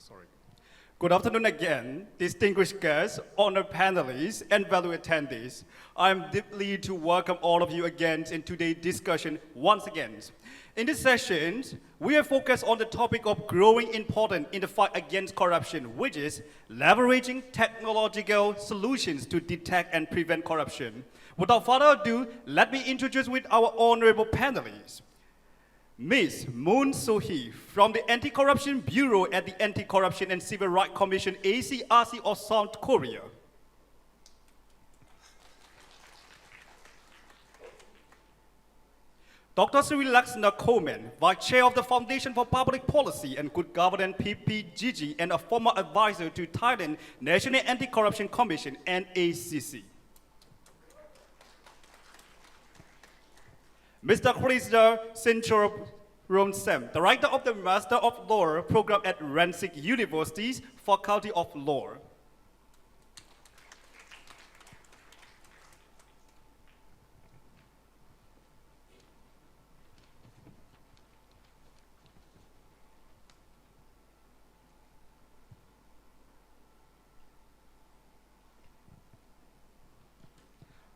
Sorry. Good afternoon again, distinguished guests, honored panelists, and valued attendees. I'm deeply to welcome all of you again in today's discussion once again. In this session, we are focused on the topic of growing importance in the fight against corruption, which is leveraging technological solutions to detect and prevent corruption. Without further ado, let me introduce with our honorable panelists. Ms. Moon So-hee from the Anti-Corruption Bureau at the Anti-Corruption and Civil Rights Commission ACRC of South Korea. Dr. Sri Laksana Koman, Vice Chair of the Foundation for Public Policy and Good Governance PPGG and a former advisor to Thailand National Anti-Corruption Commission NACC. Mr. Krishna Sinchor Rangsit, Director of the Master of Law program at Rangsit University's Faculty of Law.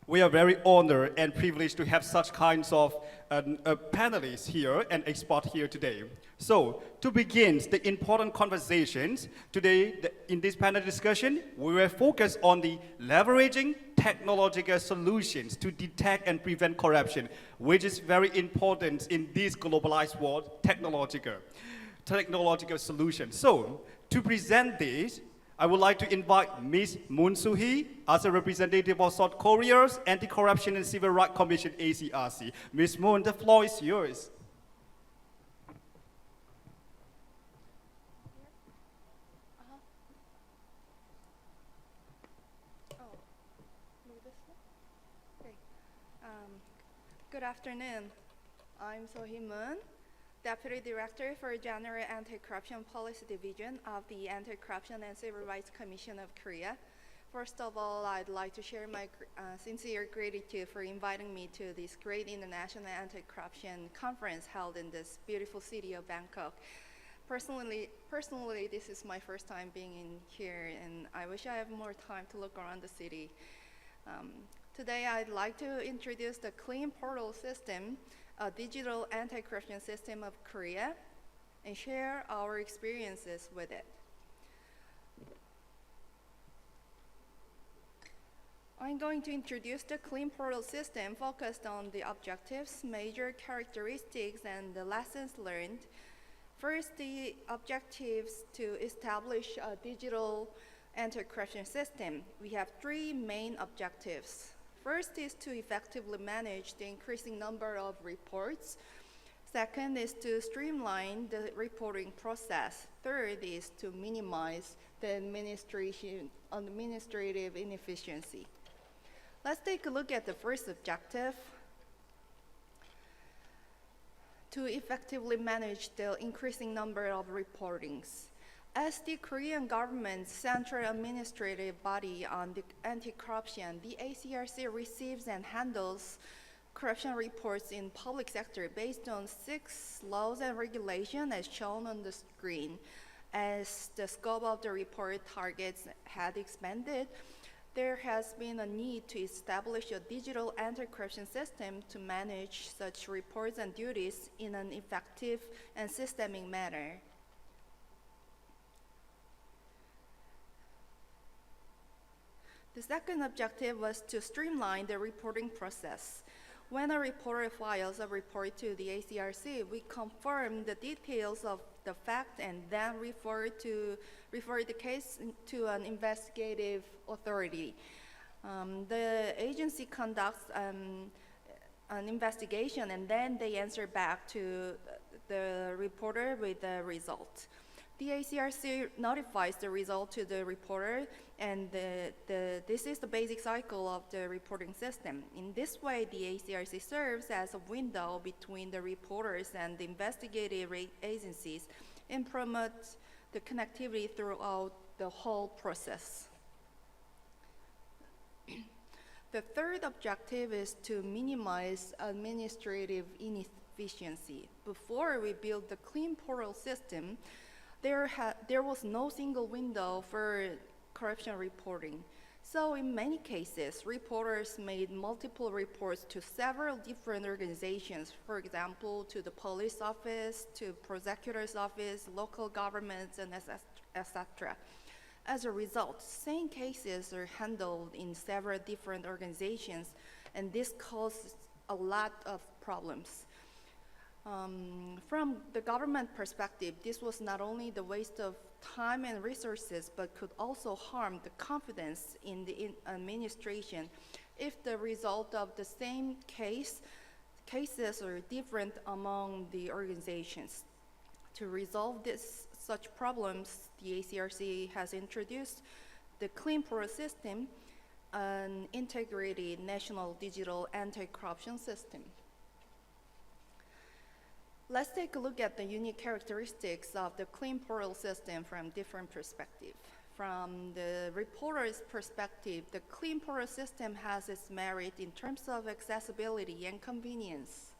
We are very honored and privileged to have such kinds of panelists here and experts here today. So, to begin the important conversations, today in this panel discussion, we will focus on the leveraging technological solutions to detect and prevent corruption, which is very important in this globalized world, technological solutions. So, to present this, I would like to invite Ms. Moon So-hee as a representative of South Korea's Anti-Corruption and Civil Rights Commission, ACRC. Ms. Moon, the floor is yours. Good afternoon. I'm So-hee Moon, Deputy Director for General Anti-Corruption Policy Division of the Anti-Corruption and Civil Rights Commission of Korea. First of all, I'd like to share my sincere gratitude for inviting me to this great international anti-corruption conference held in this beautiful city of Bangkok. Personally, this is my first time being in here, and I wish I have more time to look around the city. Today, I'd like to introduce the Clean Portal System, a digital anti-corruption system of Korea, and share our experiences with it. I'm going to introduce the Clean Portal system focused on the objectives, major characteristics, and the lessons learned. First, the objectives to establish a digital anti-corruption system. We have three main objectives. First is to effectively manage the increasing number of reports. Second is to streamline the reporting process. Third is to minimize the administrative inefficiency. Let's take a look at the first objective. To effectively manage the increasing number of reportings. As the Korean government's central administrative body on the anti-corruption, the ACRC receives and handles corruption reports in public sector based on 6 laws and regulations as shown on the screen. As the scope of the report targets had expanded, there has been a need to establish a digital anti-corruption system to manage such reports and duties in an effective and systemic manner. The second objective was to streamline the reporting process. When a reporter files a report to the ACRC, we confirm the details of the fact and then refer the case to an investigative authority. The agency conducts an investigation and then they answer back to the reporter with the result. The ACRC notifies the result to the reporter, and this is the basic cycle of the reporting system. In this way, the ACRC serves as a window between the reporters and the investigative agencies and promotes the connectivity throughout the whole process. The third objective is to minimize administrative inefficiency. Before we build the Clean Portal system, There was no single window for corruption reporting. So in many cases, reporters made multiple reports to several different organizations, for example, to the police office, to prosecutor's office, local governments, and etc. As a result, same cases are handled in several different organizations, and this causes a lot of problems. From the government perspective, this was not only the waste of time and resources, but could also harm the confidence in the administration if the result of the same cases are different among the organizations. To resolve such problems, the ACRC has introduced the Clean Portal system, an integrated national digital anti-corruption system. Let's take a look at the unique characteristics of the Clean Portal system from different perspectives. From the reporter's perspective, the Clean Portal system has its merit in terms of accessibility and convenience.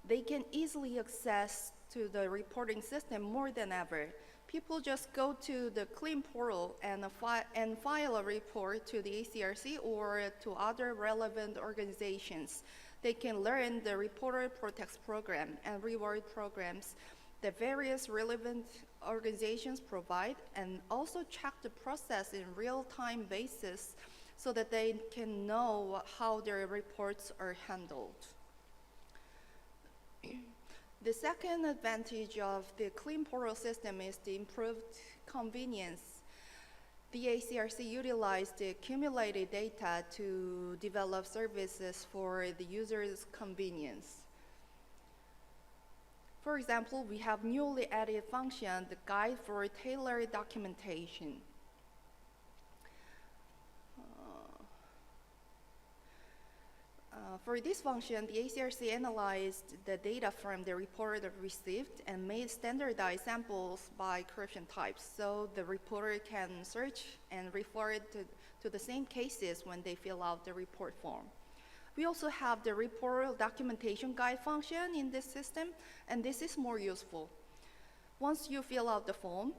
They can easily access to the reporting system more than ever. People just go to the Clean Portal and file a report to the ACRC or to other relevant organizations. They can learn the Reporter Protects program and reward programs that various relevant organizations provide, and also check the process in real-time basis so that they can know how their reports are handled. The second advantage of the Clean Portal system is the improved convenience. The ACRC utilized the accumulated data to develop services for the user's convenience. For example, we have newly added function, the guide for tailored documentation. For this function, the ACRC analyzed the data from the reporter received and made standardized samples by corruption types, so the reporter can search and refer to the same cases when they fill out the report form. We also have the reporter documentation guide function in this system, and this is more useful. Once you fill out the form,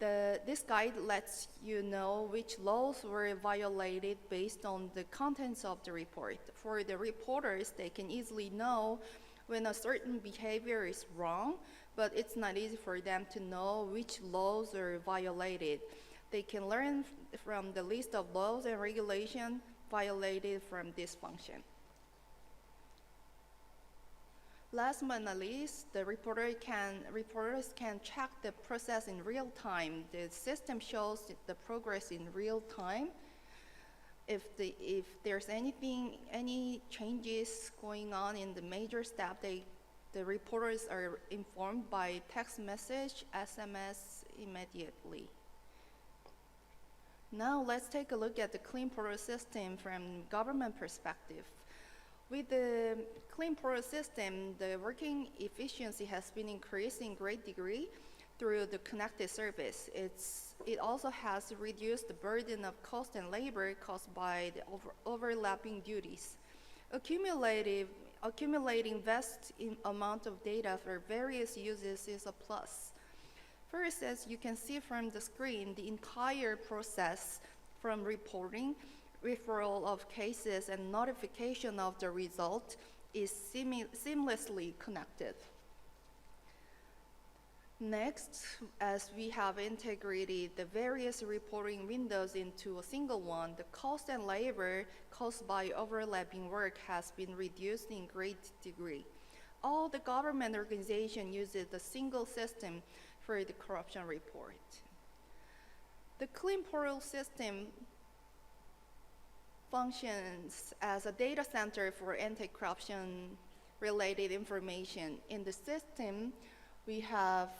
this guide lets you know which laws were violated based on the contents of the report. For the reporters, they can easily know when a certain behavior is wrong, but it's not easy for them to know which laws are violated. They can learn from the list of laws and regulations violated from this function. Last but not least, the reporters can check the process in real time. The system shows the progress in real time. If there's any changes going on in the major step, the reporters are informed by text message, SMS immediately. Now let's take a look at the Clean Portal system from government perspective. With the Clean Portal system, the working efficiency has been increased in great degree through the connected service. It also has reduced the burden of cost and labor caused by the overlapping duties. Accumulating vast amount of data for various uses is a plus. First, as you can see from the screen, the entire process from reporting, referral of cases, and notification of the result is seamlessly connected. Next, as we have integrated the various reporting windows into a single one, the cost and labor caused by overlapping work has been reduced in great degree. All the government organizations use the single system for the corruption report. The Clean Portal system functions as a data center for anti-corruption related information. In the system, we have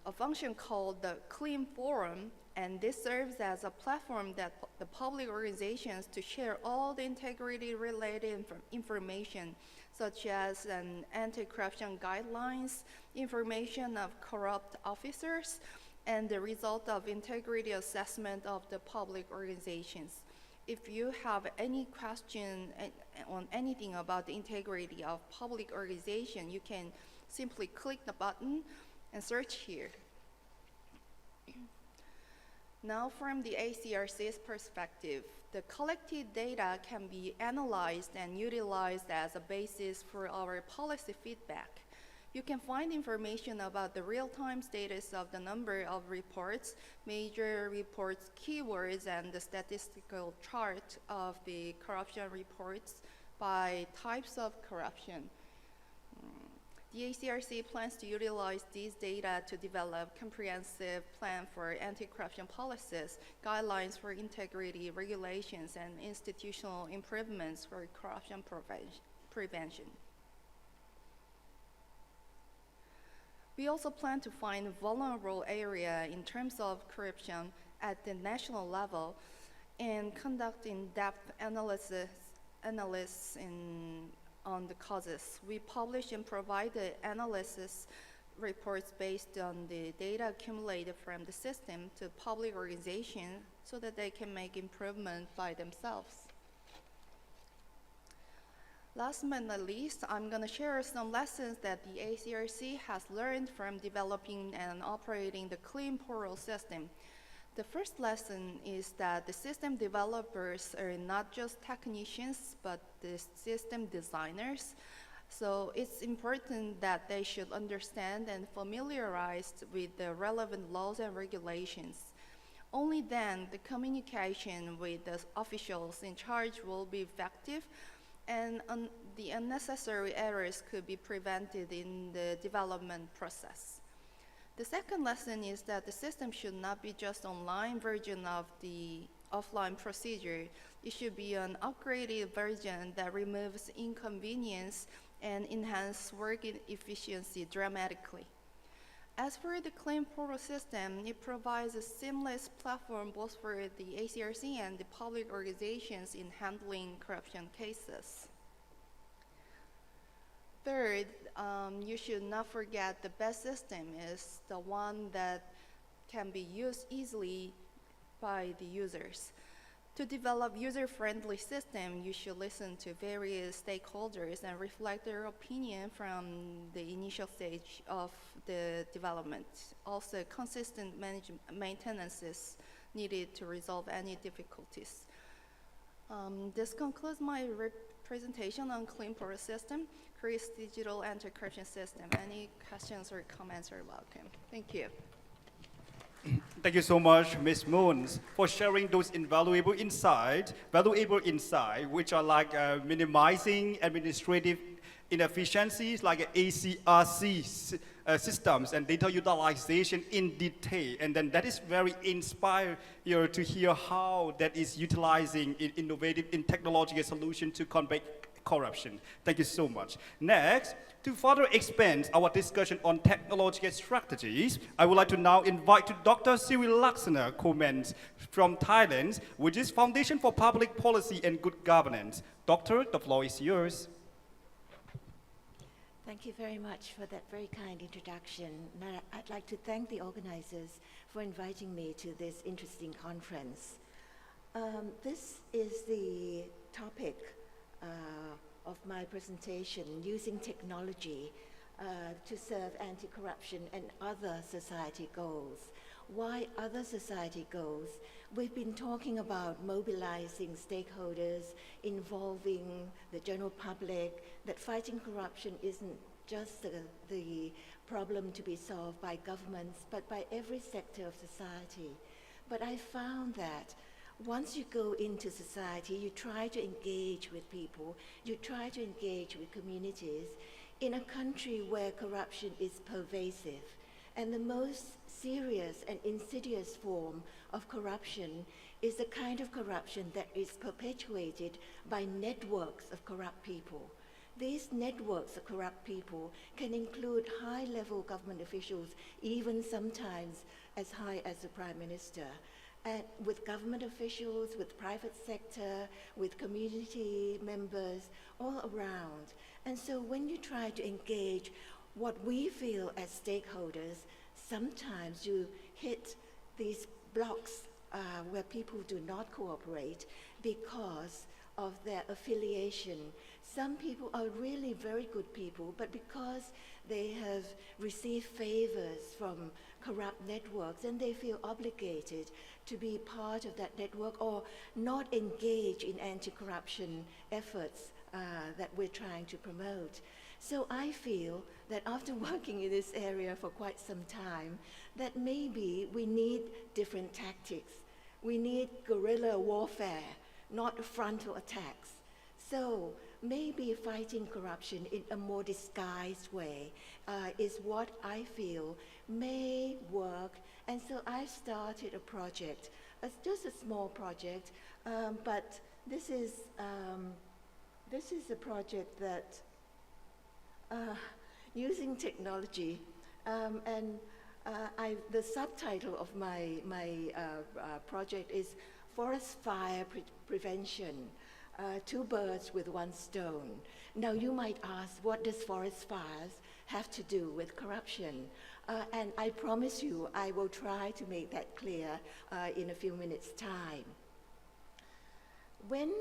a function called the Clean Forum, and this serves as a platform that the public organizations to share all the integrity related information, such as anti-corruption guidelines, information of corrupt officers, and the result of integrity assessment of the public organizations. If you have any question on anything about the integrity of public organization, you can simply click the button and search here. Now, from the ACRC's perspective, the collected data can be analyzed and utilized as a basis for our policy feedback. You can find information about the real-time status of the number of reports, major reports keywords, and the statistical chart of the corruption reports by types of corruption. The ACRC plans to utilize these data to develop comprehensive plan for anti-corruption policies, guidelines for integrity, regulations, and institutional improvements for corruption prevention. We also plan to find vulnerable area in terms of corruption at the national level and conduct in-depth analysis on the causes. We publish and provide the analysis reports based on the data accumulated from the system to public organizations so that they can make improvement by themselves. Last but not least, I'm going to share some lessons that the ACRC has learned from developing and operating the clean portal system. The first lesson is that the system developers are not just technicians, but the system designers. So it's important that they should understand and familiarize with the relevant laws and regulations. Only then the communication with the officials in charge will be effective, and the unnecessary errors could be prevented in the development process. The second lesson is that the system should not be just online version of the offline procedure. It should be an upgraded version that removes inconvenience and enhances work efficiency dramatically. As for the Clean Portal system, it provides a seamless platform both for the ACRC and the public organizations in handling corruption cases. Third, you should not forget the best system is the one that can be used easily by the users. To develop user-friendly system, you should listen to various stakeholders and reflect their opinion from the initial stage of the development. Also, consistent maintenance is needed to resolve any difficulties. This concludes my presentation on Clean Portal system, Korea's digital anti-corruption system. Any questions or comments are welcome. Thank you. Thank you so much, Ms. Moons, for sharing those valuable insights, which are like minimizing administrative inefficiencies like ACRC systems and data utilization in detail. And then that is very inspiring to hear how that is utilizing innovative in technological solution to combat corruption. Thank you so much. Next, to further expand our discussion on technological strategies, I would like to now invite to Dr. Sirilaksana Comment from Thailand, which is Foundation for Public Policy and Good Governance. Doctor, the floor is yours. Thank you very much for that very kind introduction. Now, I'd like to thank the organizers for inviting me to this interesting conference. This is the topic of my presentation, using technology to serve anti-corruption and other society goals. Why other society goals? We've been talking about mobilizing stakeholders, involving the general public, that fighting corruption isn't just the problem to be solved by governments, but by every sector of society. But I found that once you go into society, you try to engage with people, you try to engage with communities in a country where corruption is pervasive. And the most serious and insidious form of corruption is the kind of corruption that is perpetuated by networks of corrupt people. These networks of corrupt people can include high-level government officials, even sometimes as high as the Prime Minister, and with government officials, with private sector, with community members, all around. And so when you try to engage what we feel as stakeholders, sometimes you hit these blocks where people do not cooperate because of their affiliation. Some people are really very good people, but because they have received favors from corrupt networks, and they feel obligated to be part of that network or not engage in anti-corruption efforts that we're trying to promote. So I feel that after working in this area for quite some time, that maybe we need different tactics. We need guerrilla warfare, not frontal attacks. So maybe fighting corruption in a more disguised way is what I feel may work. And so I started a project, just a small project, but this is a project that using technology, and the subtitle of my project is Forest Fire Prevention, two birds with one stone. Now you might ask, what does forest fires have to do with corruption? And I promise you, I will try to make that clear in a few minutes' time. When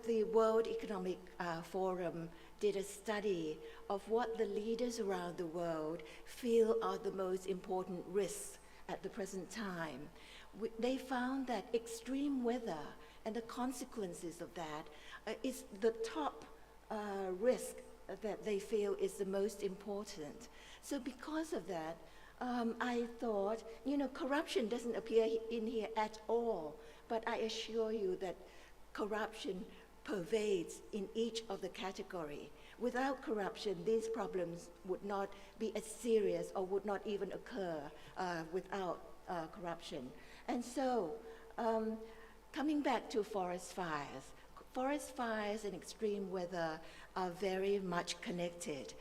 the World Economic Forum did a study of what the leaders around the world feel are the most important risks at the present time, they found that extreme weather and the consequences of that is the top risk that they feel is the most important. So because of that, I thought, corruption doesn't appear in here at all, but I assure you that corruption pervades in each of the category. Without corruption, these problems would not be as serious or would not even occur without corruption. And so, coming back to forest fires and extreme weather are very much connected.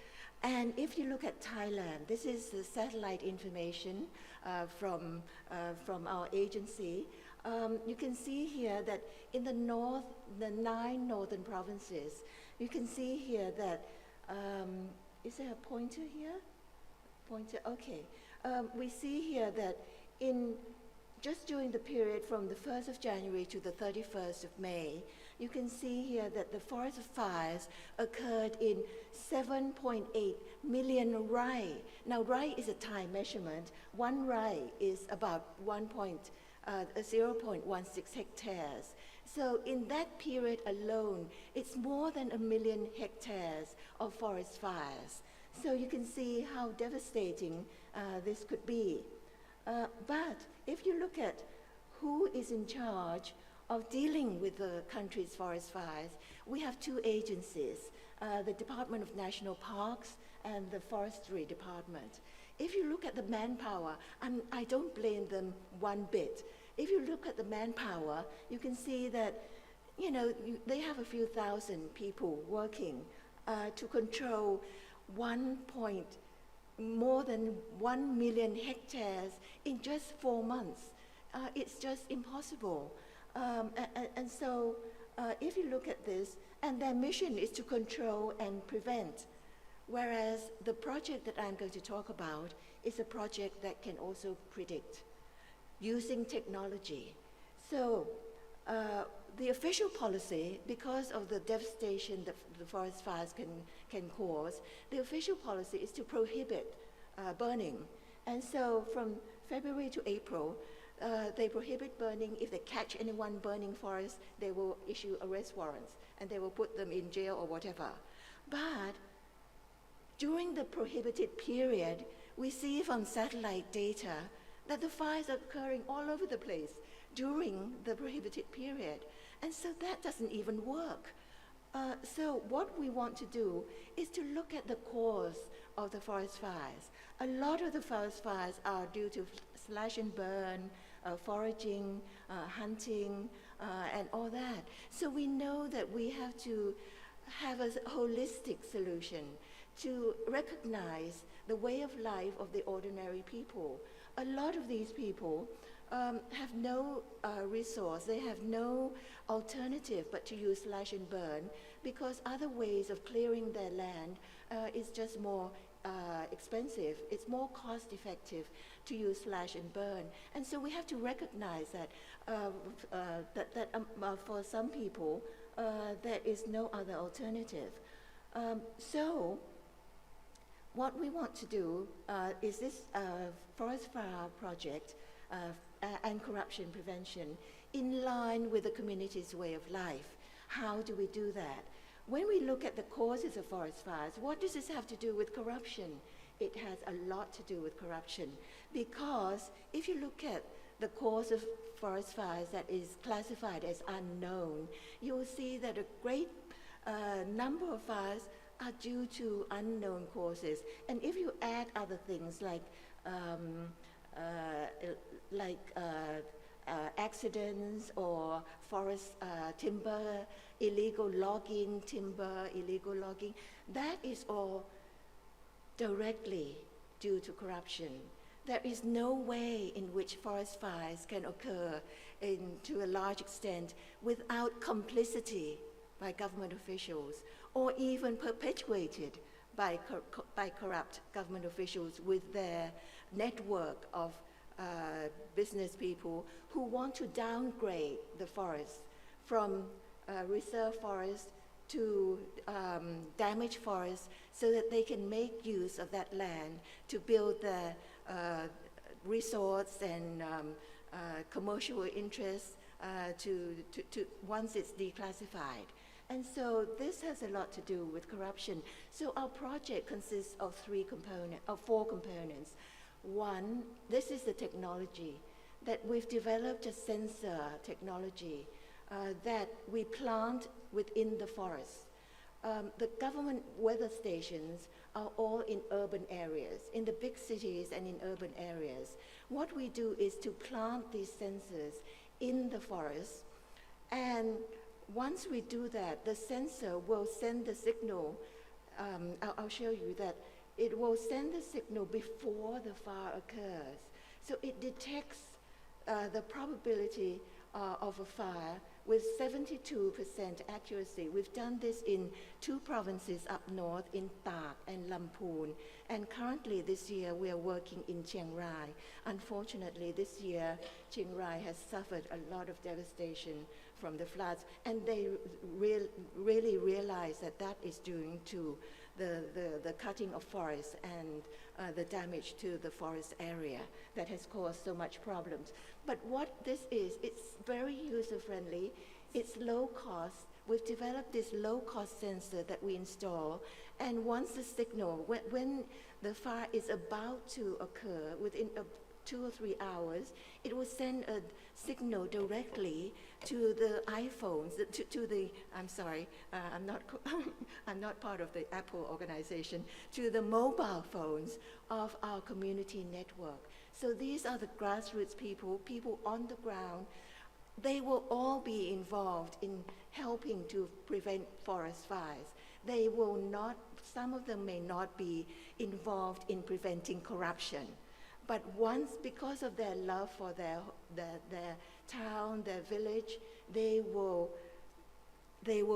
And if you look at Thailand, this is the satellite information from our agency. You can see here that in the north, the 9 northern provinces, you can see here that, is there a pointer here? Pointer, okay. We see here that just during the period from the 1st of January to the 31st of May, you can see here that the forest fires occurred in 7.8 million rai. Now, rai is a Thai measurement. 1 rai is about 0.16 hectares. So in that period alone, it's more than 1 million hectares of forest fires. So you can see how devastating this could be. But if you look at who is in charge of dealing with the country's forest fires, we have 2 agencies, the Department of National Parks and the Forestry Department. If you look at the manpower, I don't blame them one bit. If you look at the manpower, you can see that, they have a few thousand people working to control more than 1 million hectares in just 4 months. It's just impossible. And so if you look at this, and their mission is to control and prevent, whereas the project that I'm going to talk about is a project that can also predict using technology. So the official policy, because of the devastation that the forest fires can cause, the official policy is to prohibit burning. And so from February to April, they prohibit burning. If they catch anyone burning forest, they will issue arrest warrants and they will put them in jail or whatever. But during the prohibited period, we see from satellite data that the fires are occurring all over the place during the prohibited period. And so that doesn't even work. So what we want to do is to look at the cause of the forest fires. A lot of the forest fires are due to slash and burn, foraging, hunting, and all that. So we know that we have to have a holistic solution to recognize the way of life of the ordinary people. A lot of these people have no resource, they have no alternative but to use slash and burn, because other ways of clearing their land is just more expensive. It's more cost effective to use slash and burn. And so we have to recognize that, for some people, there is no other alternative. So what we want to do is this forest fire project and corruption prevention in line with the community's way of life. How do we do that? When we look at the causes of forest fires, what does this have to do with corruption? It has a lot to do with corruption, because if you look at the cause of forest fires that is classified as unknown, you will see that a great number of fires are due to unknown causes. And if you add other things like accidents or forest timber, illegal logging, that is all directly due to corruption. There is no way in which forest fires can occur to a large extent without complicity by government officials, or even perpetuated by corrupt government officials with their network of business people who want to downgrade the forest from reserve forest to damaged forest so that they can make use of that land to build their resorts and commercial interests once it's declassified. And so this has a lot to do with corruption. So our project consists of four components. One, this is the technology that we've developed, a sensor technology that we plant within the forest. The government weather stations are all in urban areas, in the big cities and in urban areas. What we do is to plant these sensors in the forest, and once we do that, the sensor will send the signal. I'll show you that it will send the signal before the fire occurs. So it detects the probability of a fire with 72% accuracy. We've done this in 2 provinces up north, in Tak and Lamphun. And currently this year we are working in Chiang Rai. Unfortunately, this year Chiang Rai has suffered a lot of devastation from the floods, and they really realize that that is due to the cutting of forests and the damage to the forest area that has caused so much problems. But what this is, it's very user-friendly, it's low cost. We've developed this low-cost sensor that we install, and once the signal, when the fire is about to occur, within 2 or 3 hours, it will send a signal directly to the iPhones, I'm sorry, I'm not part of the Apple organization, to the mobile phones of our community network. So these are the grassroots people on the ground. They will all be involved in helping to prevent forest fires. They will not, some of them may not be involved in preventing corruption. But once, because of their love for their town, their village, they will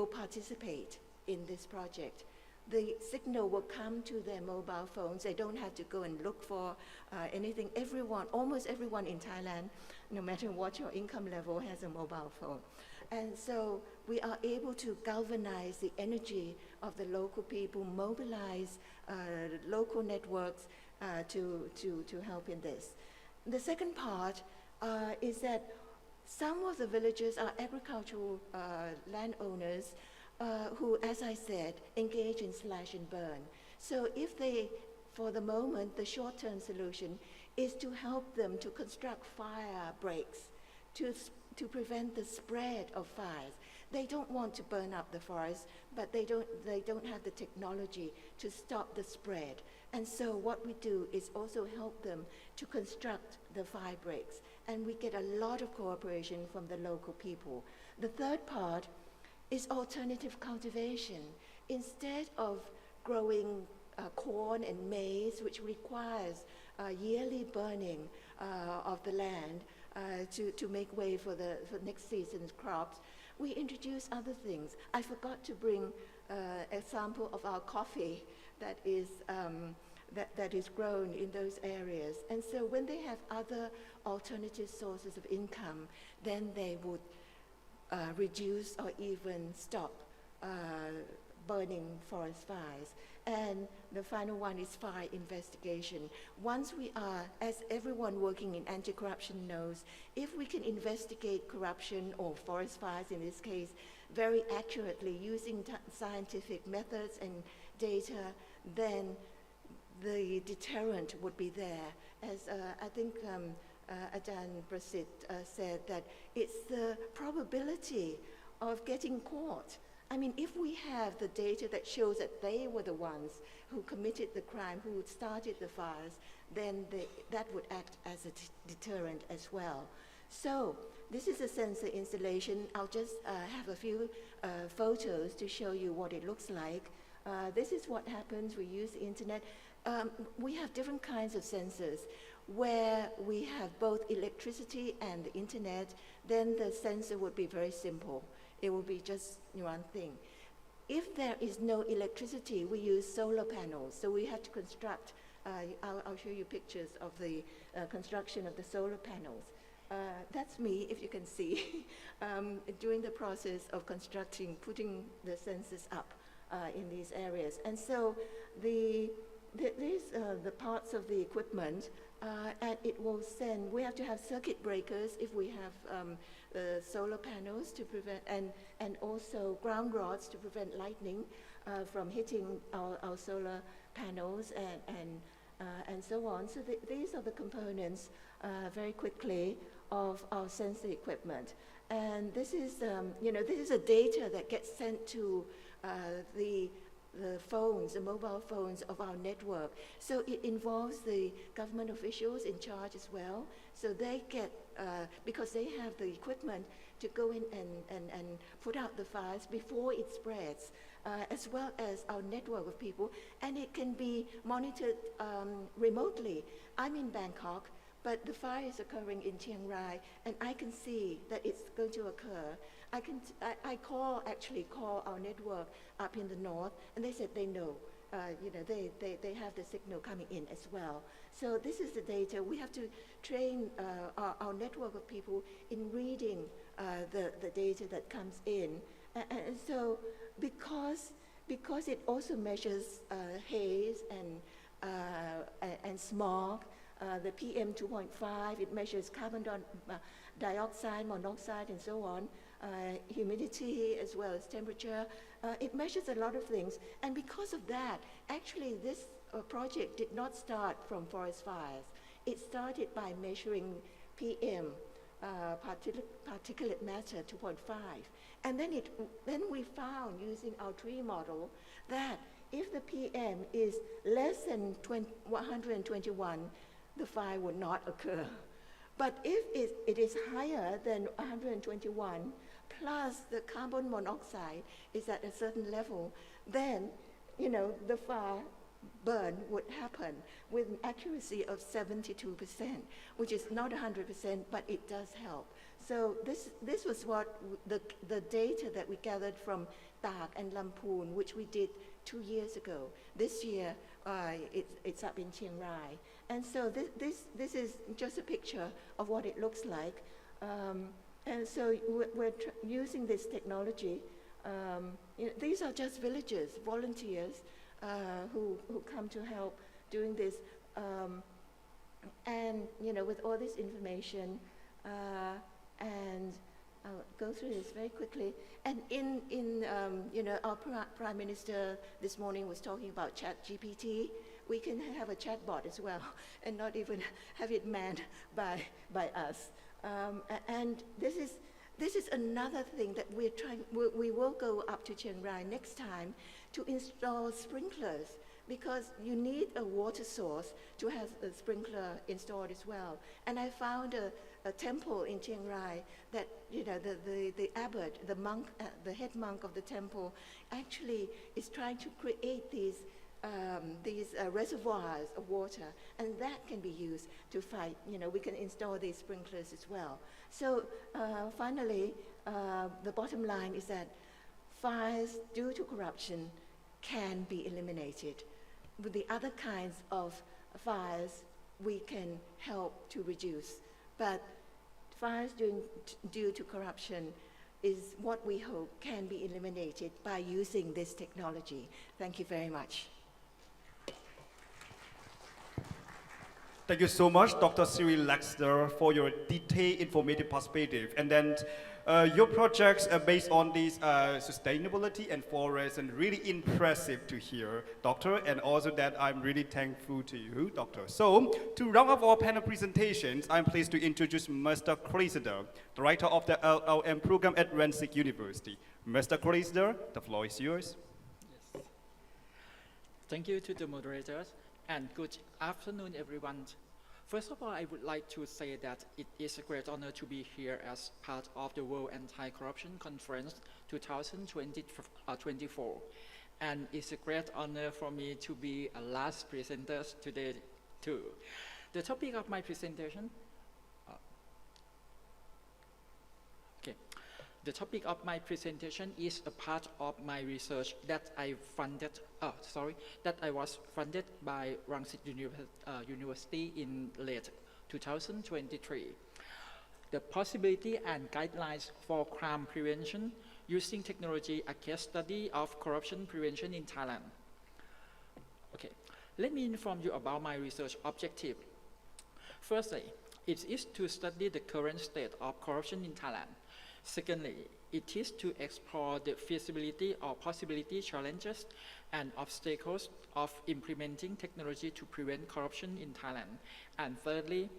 participate in this project. The signal will come to their mobile phones. They don't have to go and look for anything. Almost everyone in Thailand, no matter what your income level, has a mobile phone. And so we are able to galvanize the energy of the local people, mobilize local networks to help in this. The second part is that some of the villagers are agricultural landowners who, as I said, engage in slash and burn. So if they, for the moment, the short-term solution is to help them to construct fire breaks to prevent the spread of fires. They don't want to burn up the forest, but they don't have the technology to stop the spread. And so what we do is also help them to construct the fire breaks, and we get a lot of cooperation from the local people. The third part is alternative cultivation. Instead of growing corn and maize, which requires yearly burning of the land to make way for next season's crops, we introduce other things. I forgot to bring a sample of our coffee that is grown in those areas. And so when they have other alternative sources of income, then they would reduce or even stop burning forest fires. And the final one is fire investigation. Once we are, as everyone working in anti-corruption knows, if we can investigate corruption or forest fires in this case very accurately using scientific methods and data, then the deterrent would be there. As I think Ajahn Prasit said, that it's the probability of getting caught. I mean, if we have the data that shows that they were the ones who committed the crime, who started the fires, then that would act as a deterrent as well. So this is a sensor installation. I'll just have a few photos to show you what it looks like. This is what happens. We use the internet. We have different kinds of sensors. Where we have both electricity and the internet, then the sensor would be very simple. It will be just one thing. If there is no electricity, we use solar panels. So we have to construct, I'll show you pictures of the construction of the solar panels. That's me, if you can see, during the process of constructing, putting the sensors up in these areas. And so these the parts of the equipment, and it will send, we have to have circuit breakers if we have solar panels to prevent, and also ground rods to prevent lightning from hitting our solar panels and so on. So these are the components very quickly of our sensor equipment. And this is, this is a data that gets sent to the phones, the mobile phones of our network. So it involves the government officials in charge as well. So they get, because they have the equipment to go in and put out the fires before it spreads, as well as our network of people. And it can be monitored remotely. I'm in Bangkok, but the fire is occurring in Chiang Rai, and I can see that it's going to occur. I actually call our network up in the north, and they said they know. They have the signal coming in as well. So this is the data. We have to train our network of people in reading the data that comes in. And so because it also measures haze and smog, the PM 2.5, it measures carbon dioxide, monoxide, and so on, humidity as well as temperature. It measures a lot of things. And because of that, actually this project did not start from forest fires. It started by measuring PM, particulate matter 2.5. And then we found, using our tree model, that if the PM is less than 121, the fire would not occur. But if it is higher than 121, plus the carbon monoxide is at a certain level, then the fire burn would happen with an accuracy of 72%, which is not 100%, but it does help. So this was what the data that we gathered from Tak and Lamphun, which we did 2 years ago. This year, it's up in Chiang Rai. And so this is just a picture of what it looks like. And so we're using this technology. These are just villagers, volunteers, who come to help doing this. And with all this information, and I'll go through this very quickly. And our Prime Minister this morning was talking about ChatGPT. We can have a chatbot as well, and not even have it manned by us. And this is another thing that we're trying. We will go up to Chiang Rai next time to install sprinklers, because you need a water source to have a sprinkler installed as well. And I found a temple in Chiang Rai that the abbot, the monk, the head monk of the temple, actually is trying to create these reservoirs of water, and that can be used to fight. We can install these sprinklers as well. So finally, the bottom line is that fires due to corruption can be eliminated. With the other kinds of fires, we can help to reduce. But fires due to corruption is what we hope can be eliminated by using this technology. Thank you very much. Thank you so much, Dr. Cyril Lexter, for your detailed, informative perspective. And then your projects are based on this sustainability and forest, and really impressive to hear, Doctor, and also that I'm really thankful to you, Doctor. So, to round up our panel presentations, I'm pleased to introduce Mr. Cressida, Director of the LLM program at Rangsit University. Mr. Cressida, the floor is yours. Yes. Thank you to the moderators, and good afternoon, everyone. First of all, I would like to say that it is a great honor to be here as part of the World Anti-Corruption Conference 2024. And it's a great honor for me to be a last presenter today, too. The topic of my presentation, The topic of my presentation is a part of my research that I was funded by Rangsit University in late 2023. The possibility and guidelines for crime prevention using technology, a case study of corruption prevention in Thailand. Okay, let me inform you about my research objective. Firstly, it is to study the current state of corruption in Thailand. Secondly, it is to explore the feasibility or possibility challenges and obstacles of implementing technology to prevent corruption in Thailand. And thirdly,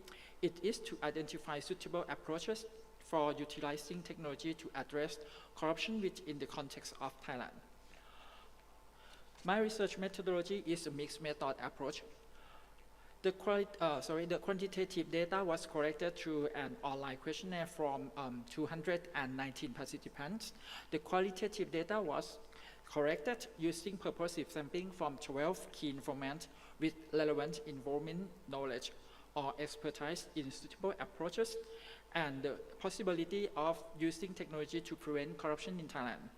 it is to identify suitable approaches for utilizing technology to address corruption within the context of Thailand. My research methodology is a mixed method approach. The quantitative data was collected through an online questionnaire from 219 participants. The qualitative data was collected using purposive sampling from 12 key informants with relevant involvement, knowledge, or expertise in suitable approaches, and the possibility of using technology to prevent corruption in Thailand.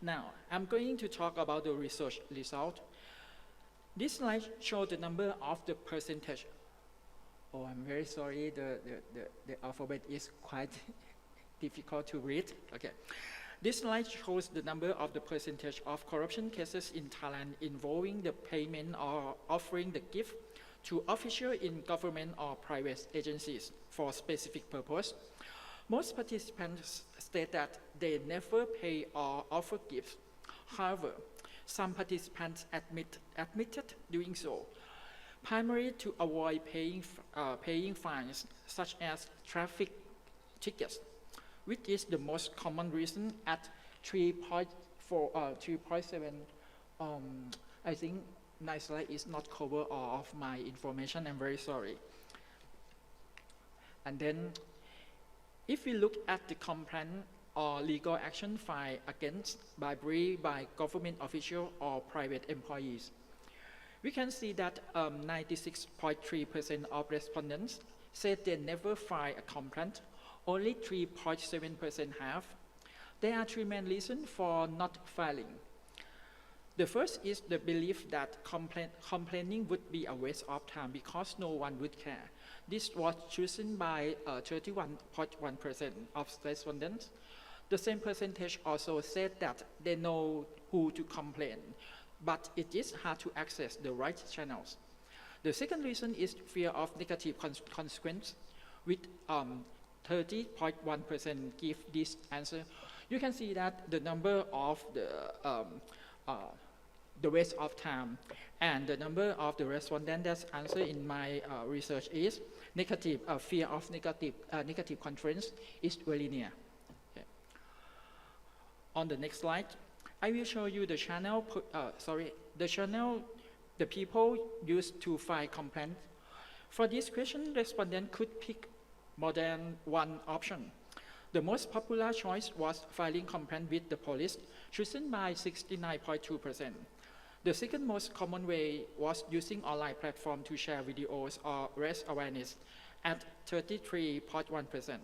Now, I'm going to talk about the research result. This slide shows the number of the percentage. Oh, I'm very sorry, the alphabet is quite difficult to read. Okay. This slide shows the number of the percentage of corruption cases in Thailand involving the payment or offering the gift to officials in government or private agencies for specific purpose. Most participants state that they never pay or offer gifts. However, some participants admitted doing so, primarily to avoid paying fines such as traffic tickets, which is the most common reason at 3.7. I think my slide is not cover all of my information. I'm very sorry. And then, if we look at the complaint or legal action filed against bribery by government official or private employees, we can see that 96.3% of respondents said they never filed a complaint. Only 3.7% have. There are three main reasons for not filing. The first is the belief that complaining would be a waste of time because no one would care. This was chosen by 31.1% of respondents. The same percentage also said that they know who to complain, but it is hard to access the right channels. The second reason is fear of negative consequence, with 30.1% give this answer. You can see that the number of the waste of time and the number of the respondents that answer in my research is negative. Fear of negative consequence is very near. Okay. On the next slide, I will show you the channel. The people used to file complaints. For this question, respondent could pick more than one option. The most popular choice was filing complaint with the police, chosen by 69.2%. The second most common way was using online platform to share videos or raise awareness at 33.1%.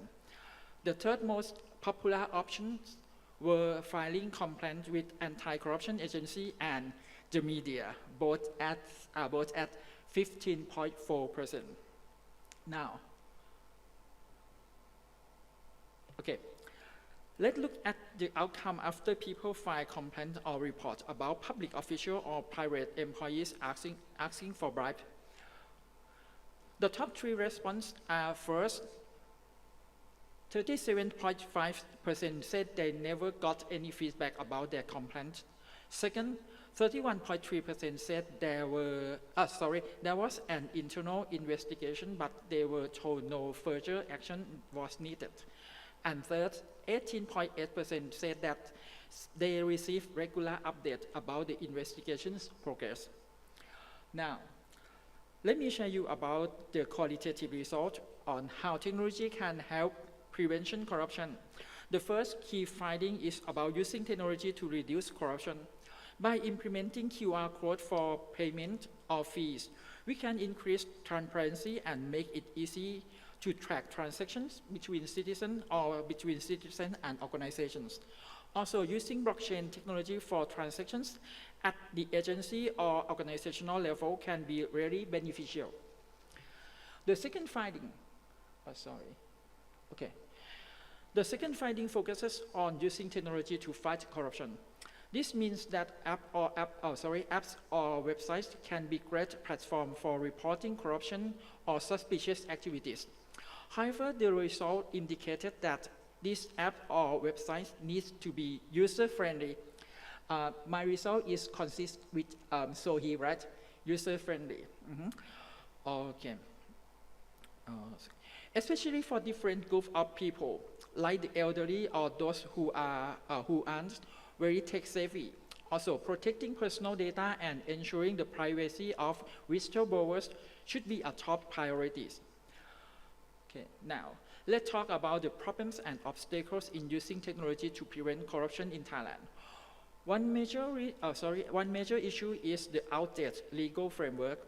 The third most popular options were filing complaints with anti-corruption agency and the media, both at 15.4%. Now, okay, Let's look at the outcome after people file complaint or report about public official or private employees asking for bribe. The top 3 responses are: first, 37.5% said they never got any feedback about their complaint. Second, 31.3% said there was an internal investigation, but they were told no further action was needed. And third, 18.8% said that they received regular updates about the investigation's progress. Now, let me share you about the qualitative result on how technology can help prevention corruption. The first key finding is about using technology to reduce corruption. By implementing QR code for payment of fees, we can increase transparency and make it easy to track transactions between citizens or between citizens and organizations. Also, using blockchain technology for transactions at the agency or organizational level can be really beneficial. The second finding, The second finding focuses on using technology to fight corruption. This means that apps or websites can be great platform for reporting corruption or suspicious activities. However, the result indicated that this app or website needs to be user-friendly. My result is consistent with, so he writes, user-friendly. Okay. Especially for different groups of people, like the elderly or those who aren't very tech-savvy. Also, protecting personal data and ensuring the privacy of whistleblowers should be a top priorities. Okay, now, let's talk about the problems and obstacles in using technology to prevent corruption in Thailand. One major issue is the outdated legal framework.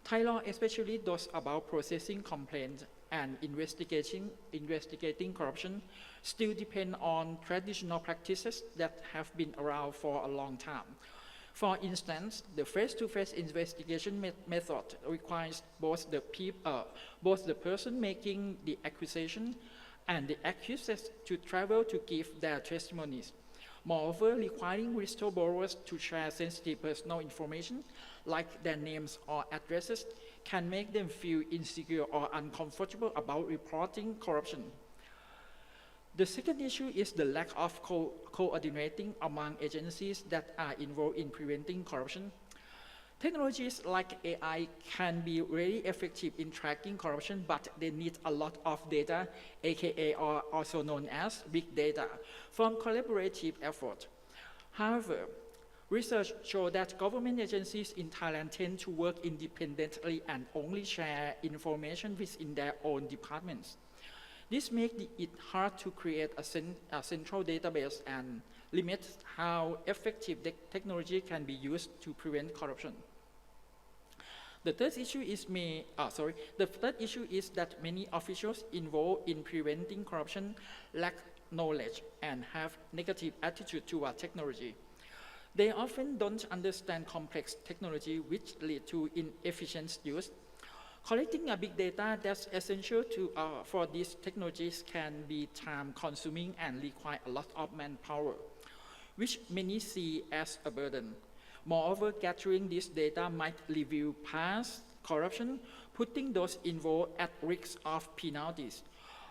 Thai law, especially those about processing complaints and investigating corruption, still depend on traditional practices that have been around for a long time. For instance, the face-to-face investigation method requires both the person making the accusation and the accused to travel to give their testimonies. Moreover, requiring whistleblowers to share sensitive personal information, like their names or addresses, can make them feel insecure or uncomfortable about reporting corruption. The second issue is the lack of coordinating among agencies that are involved in preventing corruption. Technologies like AI can be really effective in tracking corruption, but they need a lot of data, aka or also known as big data, from collaborative effort. However, research shows that government agencies in Thailand tend to work independently and only share information within their own departments. This makes it hard to create a central database and limits how effective technology can be used to prevent corruption. The third issue is that many officials involved in preventing corruption lack knowledge and have negative attitude toward technology. They often don't understand complex technology, which lead to inefficient use. Collecting a big data that's essential for these technologies can be time-consuming and require a lot of manpower, which many see as a burden. Moreover, gathering this data might reveal past corruption, putting those involved at risk of penalties.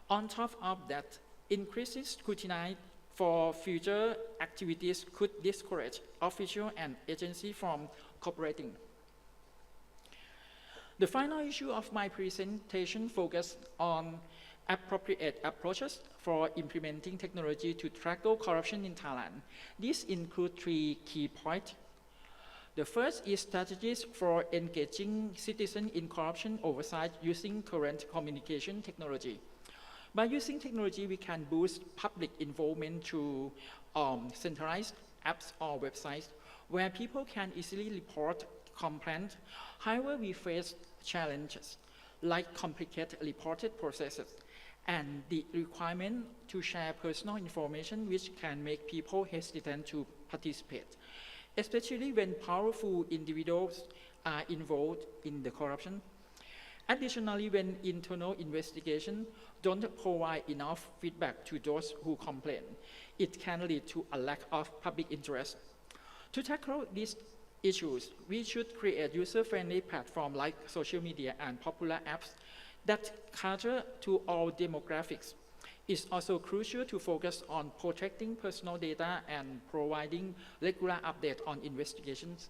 On top of that, increased scrutiny for future activities could discourage officials and agencies from cooperating. The final issue of my presentation focused on appropriate approaches for implementing technology to tackle corruption in Thailand. These include 3 key points. The first is strategies for engaging citizens in corruption oversight using current communication technology. By using technology, we can boost public involvement through centralized apps or websites where people can easily report complaints. However, we face challenges like complicated reported processes and the requirement to share personal information, which can make people hesitant to participate, especially when powerful individuals are involved in the corruption. Additionally, when internal investigation don't provide enough feedback to those who complain, it can lead to a lack of public interest. To tackle these issues, we should create user-friendly platforms like social media and popular apps that cater to all demographics. It's also crucial to focus on protecting personal data and providing regular updates on investigations.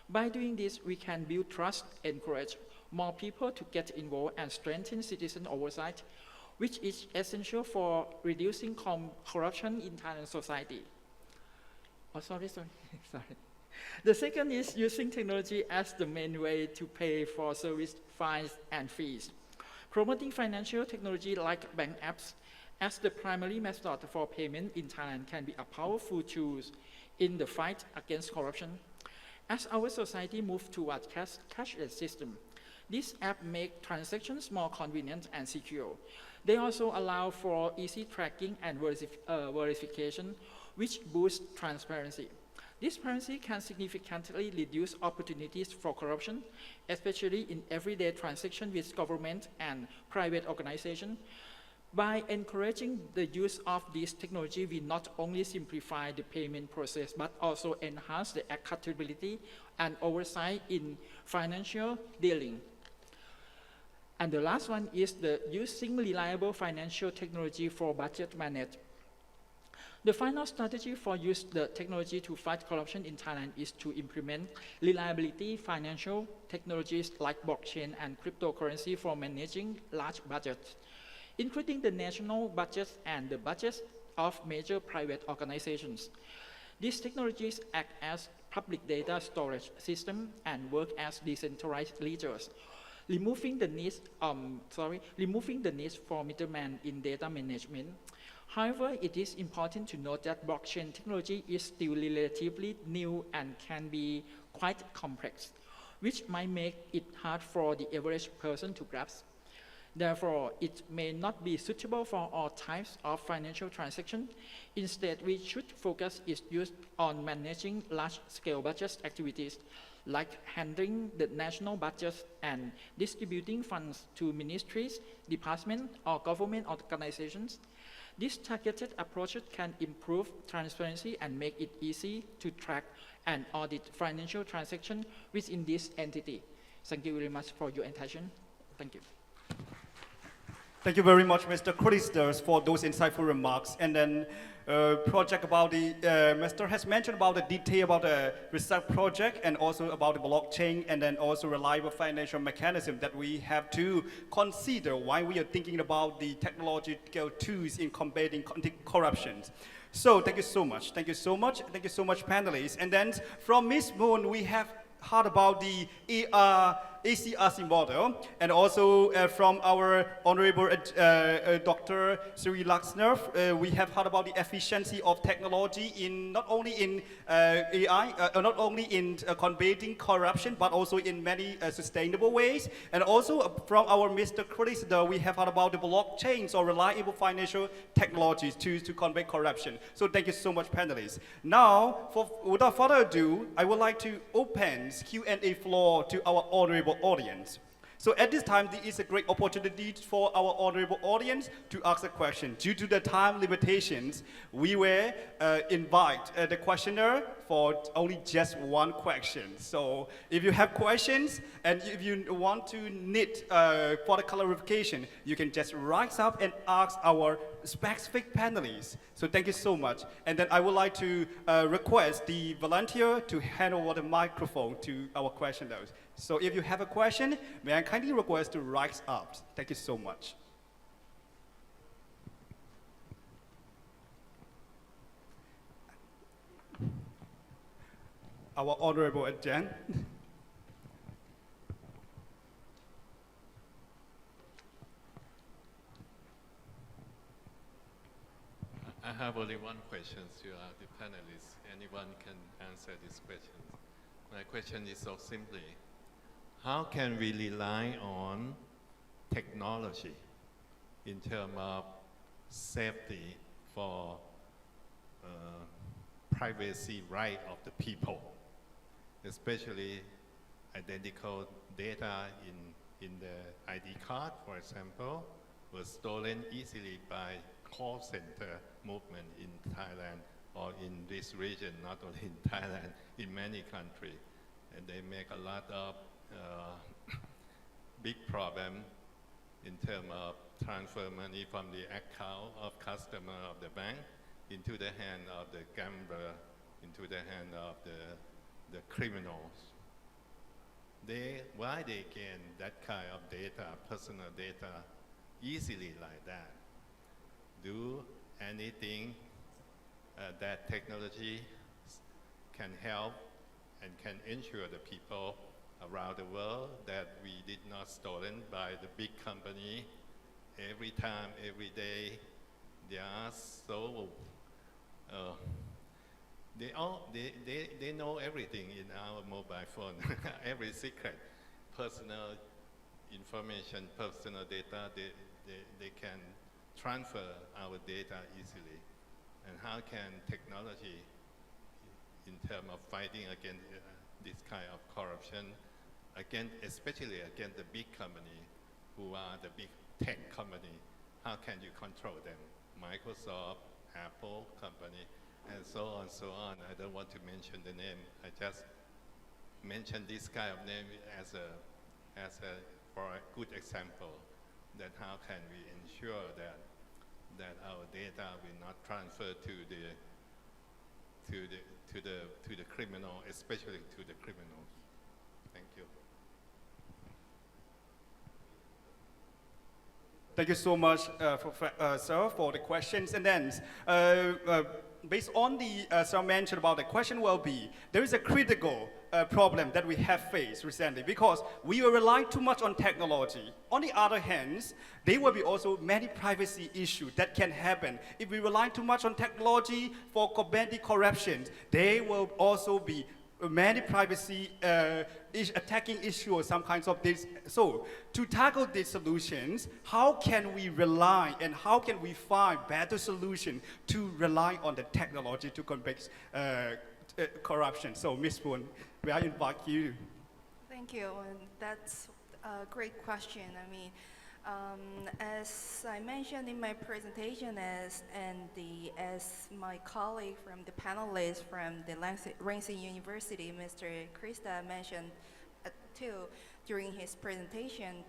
By doing this, we can build trust, encourage more people to get involved, and strengthen citizen oversight, which is essential for reducing corruption in Thailand society. Oh, sorry. The second is using technology as the main way to pay for service, fines, and fees. Promoting financial technology like bank apps as the primary method for payment in Thailand can be a powerful tool in the fight against corruption. As our society moves towards cashless system, these apps make transactions more convenient and secure. They also allow for easy tracking and verification, which boosts transparency. This transparency can significantly reduce opportunities for corruption, especially in everyday transactions with government and private organizations. By encouraging the use of this technology, we not only simplify the payment process, but also enhance the accountability and oversight in financial dealing. And the last one is the using reliable financial technology for budget management. The final strategy for use the technology to fight corruption in Thailand is to implement reliability financial technologies like blockchain and cryptocurrency for managing large budgets, including the national budgets and the budgets of major private organizations. These technologies act as public data storage system and work as decentralized ledgers, removing the need for middlemen in data management. However, it is important to note that blockchain technology is still relatively new and can be quite complex, which might make it hard for the average person to grasp. Therefore, it may not be suitable for all types of financial transactions. Instead, we should focus its use on managing large-scale budget activities, like handling the national budgets and distributing funds to ministries, departments, or government organizations. This targeted approach can improve transparency and make it easy to track and audit financial transactions within this entity. Thank you very much for your attention. Thank you. Thank you very much, Mr. Christers, for those insightful remarks. And then project about the, Mr. has mentioned about the detail about the research project and also about the blockchain and then also reliable financial mechanism that we have to consider while we are thinking about the technological tools in combating corruption. So thank you so much. Thank you so much. Thank you so much, panelists. And then from Ms. Moon, we have heard about the ACRC model, and also from our Honorable Dr. Sri Laksner, we have heard about the efficiency of technology in not only in AI, not only in combating corruption, but also in many sustainable ways. And also from our Mr. Christopher, we have heard about the blockchains or reliable financial technologies to combat corruption. So thank you so much, panelists. Now, without further ado, I would like to open Q&A floor to our honorable audience. So at this time, there is a great opportunity for our honorable audience to ask a question. Due to the time limitations, we will invite the questioner for only just one question. So if you have questions and if you want to need for the clarification, you can just rise up and ask our specific panelists. So thank you so much. And then I would like to request the volunteer to hand over the microphone to our questioners. So if you have a question, may I kindly request to rise up. Thank you so much. Our Honorable Jen. I have only one question to the panelists. Anyone can answer this question. My question is so simply, how can we rely on technology in terms of safety for privacy right of the people, especially identical data in the ID card, for example, was stolen easily by call center movement in Thailand or in this region, not only in Thailand, in many countries. And they make a lot of big problem in terms of transfer money from the account of customer of the bank into the hand of the gambler, into the hand of the criminals. Why they gain that kind of data, personal data, easily like that? Do anything that technology can help and can ensure the people around the world that we did not stolen by the big company every time, every day. They are so, they know everything in our mobile phone, every secret, personal information, personal data, they can transfer our data easily. And how can technology, in terms of fighting against this kind of corruption, especially against the big company, who are the big tech company, how can you control them? Microsoft, Apple company, and so on, so on. I don't want to mention the name. I just mention this kind of name for a good example that how can we ensure that our data will not transfer to the criminal, especially to the criminals. Thank you. Thank you so much, sir, for the questions. And then, based on the sir mentioned about the question will be, there is a critical problem that we have faced recently because we are relying too much on technology. On the other hand, there will be also many privacy issues that can happen. If we rely too much on technology for combating corruption, there will also be many privacy attacking issues or some kinds of this. So to tackle these solutions, how can we rely and how can we find better solution to rely on the technology to combat corruption? So Ms. Poon, may I invite you? Thank you, and that's a great question. I mean, as I mentioned in my presentation, as my colleague from the panelists from the Rangsit University, Mr. Krista mentioned too during his presentation,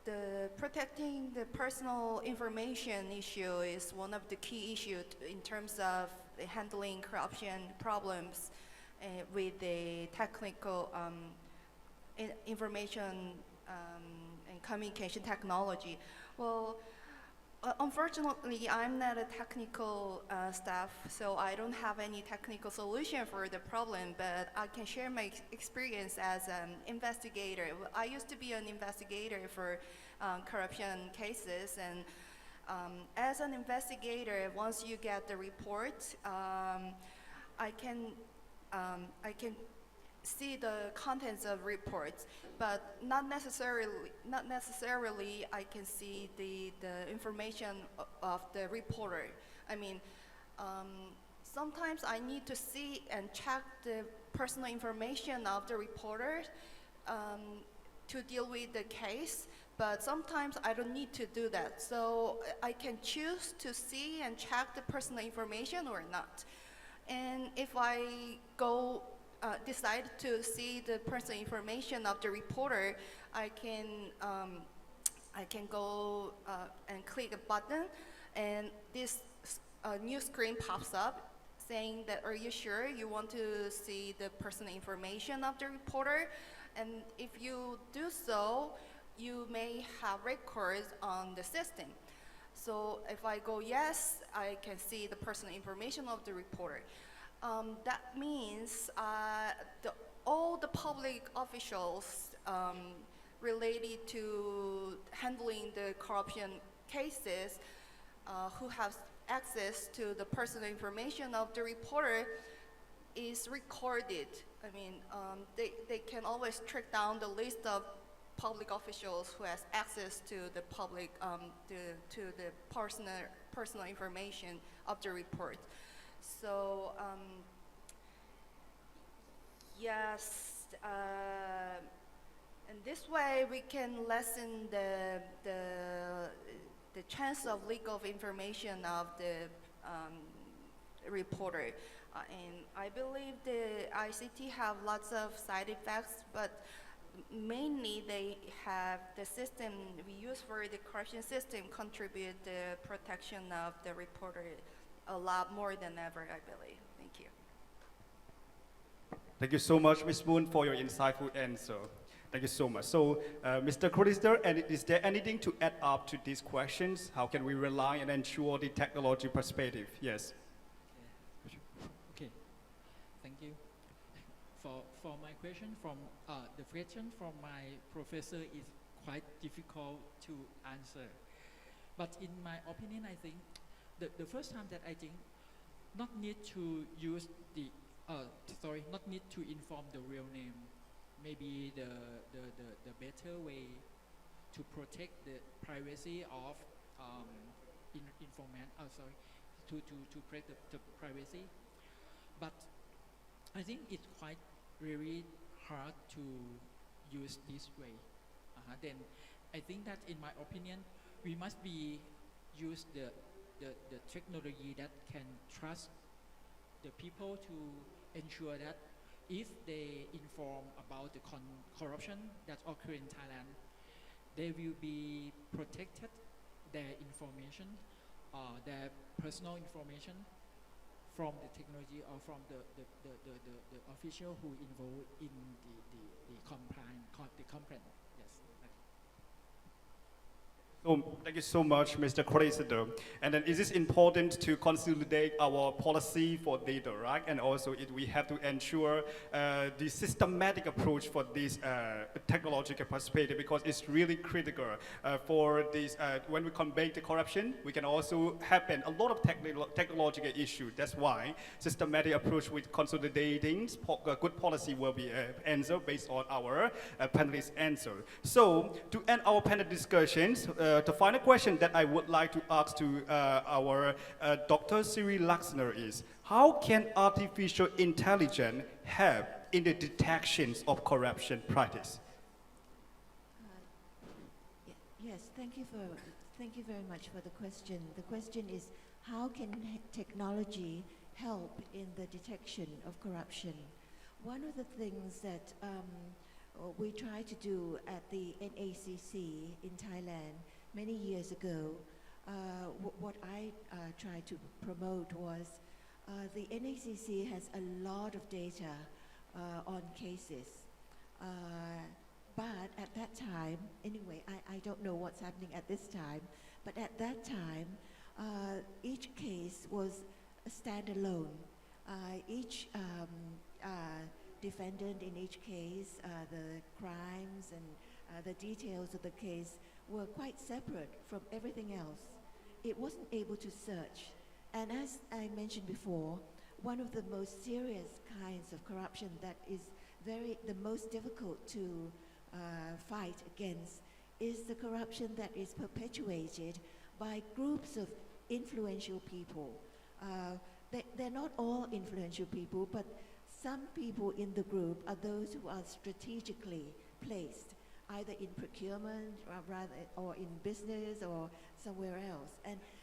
the protecting the personal information issue is one of the key issues in terms of handling corruption problems with the technical information and communication technology. Well, unfortunately, I'm not a technical staff, so I don't have any technical solution for the problem, but I can share my experience as an investigator. I used to be an investigator for corruption cases, and as an investigator, once you get the report, I can see the contents of reports, but not necessarily I can see the information of the reporter. I mean, sometimes I need to see and check the personal information of the reporter to deal with the case, but sometimes I don't need to do that. So I can choose to see and check the personal information or not. And if I decide to see the personal information of the reporter, I can go and click a button, and this new screen pops up saying that, are you sure you want to see the personal information of the reporter? And if you do so, you may have records on the system. So if I go yes, I can see the personal information of the reporter. That means all the public officials related to handling the corruption cases who have access to the personal information of the reporter is recorded. I mean, they can always track down the list of public officials who has access to the public, to the personal information of the report. So yes, And this way, we can lessen the chance of leak of information of the reporter. And I believe the ICT have lots of side effects, but mainly they have the system we use for the corruption system contribute the protection of the reporter a lot more than ever, I believe. Thank you. Thank you so much, Ms. Moon, for your insightful answer. Thank you so much. So, Mr. Chrysler, is there anything to add up to these questions? How can we rely and ensure the technology perspective? Yes. Okay, thank you. For my question the question from my professor is quite difficult to answer. But in my opinion, I think the first time that I think not need to use the not need to inform the real name. Maybe the better way to protect the privacy of informant. To protect the privacy. But I think it's quite really hard to use this way. Then I think that in my opinion, we must use the technology that can trust the people to ensure that if they inform about the corruption that occur in Thailand, they will be protected, their information, their personal information from the technology or from the official who involved in the complaint. Yes. So, thank you so much, Mr. Chrysler. And then, is it important to consolidate our policy for data, right? And also, we have to ensure the systematic approach for this technological perspective, because it's really critical for this. When we combat the corruption, we can also happen a lot of technological issues. That's why systematic approach with consolidating good policy will be answer based on our panelists' answer. So, to end our panel discussions. The final question that I would like to ask to our Dr. Siri Laxner is, how can artificial intelligence help in the detections of corruption practice? Yes, thank you very much for the question. The question is, how can technology help in the detection of corruption? One of the things that we tried to do at the NACC in Thailand many years ago, what I tried to promote was the NACC has a lot of data on cases. But at that time, anyway, I don't know what's happening at this time, but at that time, each case was a standalone. Each defendant in each case, the crimes and the details of the case were quite separate from everything else. It wasn't able to search. And as I mentioned before, one of the most serious kinds of corruption that is the most difficult to fight against is the corruption that is perpetuated by groups of influential people. They're not all influential people, but some people in the group are those who are strategically placed, either in procurement or in business or somewhere else.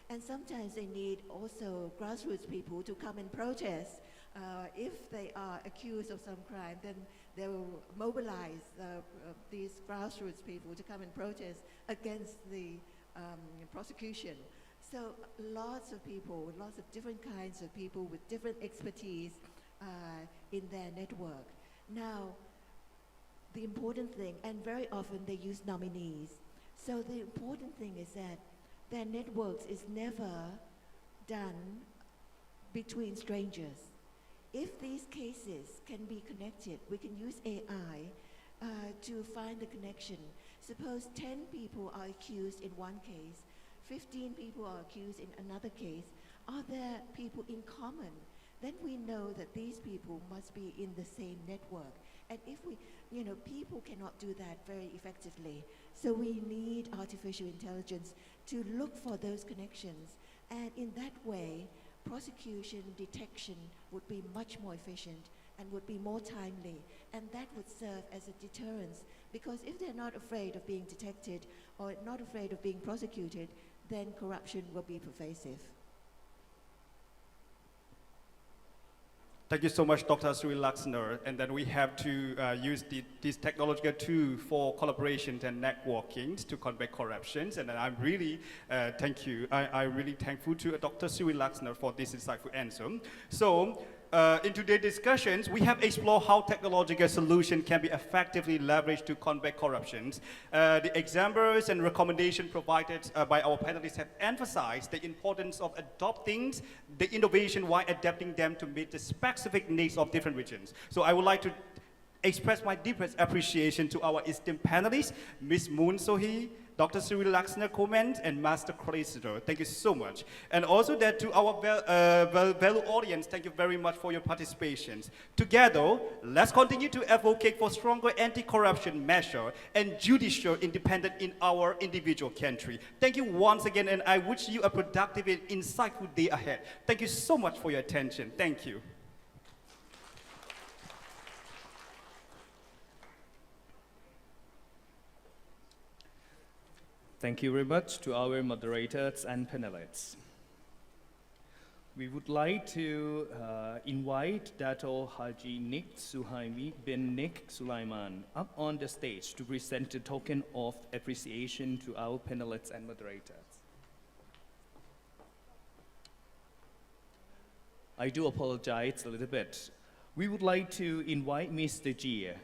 And sometimes they need also grassroots people to come and protest. If they are accused of some crime, then they will mobilize these grassroots people to come and protest against the prosecution. So lots of people, lots of different kinds of people with different expertise in their network. Now, the important thing, and very often they use nominees. So the important thing is that their networks is never done between strangers. If these cases can be connected, we can use AI to find the connection. Suppose 10 people are accused in one case, 15 people are accused in another case. Are there people in common? Then we know that these people must be in the same network. And if people cannot do that very effectively. So we need artificial intelligence to look for those connections. And in that way, prosecution, detection would be much more efficient and would be more timely And that would serve as a deterrence, because if they're not afraid of being detected or not afraid of being prosecuted, then corruption will be pervasive. Thank you so much, Dr. Sri Laksana. And then we have to use this technological tool for collaborations and networking to combat corruptions. And then I'm really, I'm really thankful to Dr. Sri Laksana for this insightful answer. So, in today's discussions, we have explored how technological solutions can be effectively leveraged to combat corruptions. The examples and recommendations provided by our panelists have emphasized the importance of adopting the innovation while adapting them to meet the specific needs of different regions. So I would like to express my deepest appreciation to our esteemed panelists, Ms. Moon Sohee, Dr. Sri Laksana Comment, and Master Cressida. Thank you so much. And also that to our valued audience, thank you very much for your participations. Together, let's continue to advocate for stronger anti-corruption measure and judicial independence in our individual country. Thank you once again, and I wish you a productive and insightful day ahead. Thank you so much for your attention. Thank you. Thank you very much to our moderators and panelists. We would like to invite Dato Haji Nik Suhaimi bin Nik Sulaiman up on the stage to present a token of appreciation to our panelists and moderators. I do apologize a little bit. We would like to invite Mr. Jia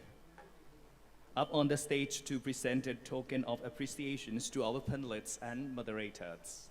up on the stage to present a token of appreciation to our panelists and moderators.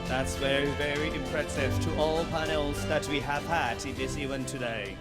That's very, very impressive to all panels that we have had in this event today.